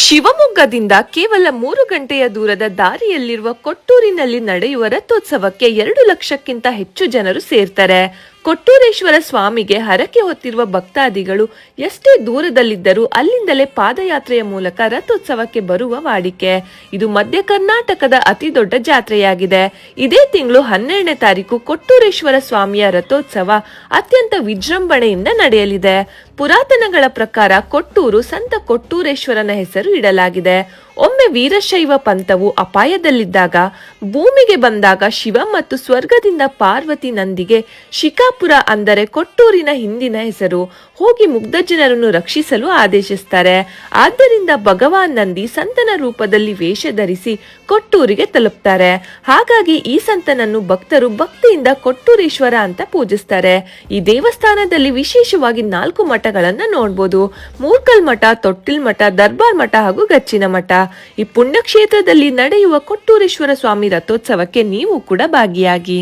ಶಿವಮೊಗ್ಗದಿಂದ ಕೇವಲ 3 ಗಂಟೆಯ ದೂರದ ದಾರಿಯಲ್ಲಿರುವ ಕೊಟ್ಟೂರಿನಲ್ಲಿ ನಡೆಯುವ ರಥೋತ್ಸವಕ್ಕೆ 2 ಲಕ್ಷಕ್ಕಿಂತ ಹೆಚ್ಚು ಜನರು ಸೇರ್ತಾರೆ. ಕೊಟ್ಟೂರೇಶ್ವರ ಸ್ವಾಮಿಗೆ ಹರಕೆ ಹೊತ್ತಿರುವ ಭಕ್ತಾದಿಗಳು ಎಷ್ಟೇ ದೂರದಲ್ಲಿದ್ದರೂ ಅಲ್ಲಿಂದಲೇ ಪಾದಯಾತ್ರೆಯ ಮೂಲಕ ರಥೋತ್ಸವಕ್ಕೆ ಬರುವ ವಾಡಿಕೆ. ಇದು ಮಧ್ಯ ಕರ್ನಾಟಕದ ಅತಿ ದೊಡ್ಡ ಜಾತ್ರೆಯಾಗಿದೆ. ಇದೇ ತಿಂಗಳು 12ನೇ ತಾರೀಕು ಕೊಟ್ಟೂರೇಶ್ವರ ಸ್ವಾಮಿಯ ರಥೋತ್ಸವ ಅತ್ಯಂತ ವಿಜೃಂಭಣೆಯಿಂದ ನಡೆಯಲಿದೆ. ಪುರಾತನಗಳ ಪ್ರಕಾರ ಕೊಟ್ಟೂರು ಸಂತ ಕೊಟ್ಟೂರೇಶ್ವರನ ಹೆಸರು ಇಡಲಾಗಿದೆ. ಒಮ್ಮೆ ವೀರಶೈವ ಪಂಥವು ಅಪಾಯದಲ್ಲಿದ್ದಾಗ ಭೂಮಿಗೆ ಬಂದಾಗ ಶಿವ ಮತ್ತು ಸ್ವರ್ಗದಿಂದ ಪಾರ್ವತಿ ನಂದಿಗೆ ಶಿಕಾಪುರ ಅಂದರೆ ಕೊಟ್ಟೂರಿನ ಹಿಂದಿನ ಹೆಸರು ಹೋಗಿ ಮುಗ್ಧ ಜನರನ್ನು ರಕ್ಷಿಸಲು ಆದೇಶಿಸುತ್ತಾರೆ. ಆದ್ದರಿಂದ ಭಗವಾನ್ ನಂದಿ ಸಂತನ ರೂಪದಲ್ಲಿ ವೇಷ ಧರಿಸಿ ಕೊಟ್ಟೂರಿಗೆ ತಲುಪ್ತಾರೆ. ಹಾಗಾಗಿ ಈ ಸಂತನನ್ನು ಭಕ್ತರು ಭಕ್ತಿಯಿಂದ ಕೊಟ್ಟೂರೇಶ್ವರ ಅಂತ ಪೂಜಿಸ್ತಾರೆ. ಈ ದೇವಸ್ಥಾನದಲ್ಲಿ ವಿಶೇಷವಾಗಿ 4 ಮಠಗಳನ್ನ ನೋಡಬಹುದು. ಮೂರ್ಕಲ್ ಮಠ, ತೊಟ್ಟಿಲ್ ಮಠ, ದರ್ಬಾರ್ ಮಠ ಹಾಗೂ ಗಚ್ಚಿನ ಮಠ. ಈ ಪುಣ್ಯಕ್ಷೇತ್ರದಲ್ಲಿ ನಡೆಯುವ ಕೊಟ್ಟೂರೇಶ್ವರ ಸ್ವಾಮಿ ರಥೋತ್ಸವಕ್ಕೆ ನೀವು ಕೂಡ ಭಾಗಿಯಾಗಿ.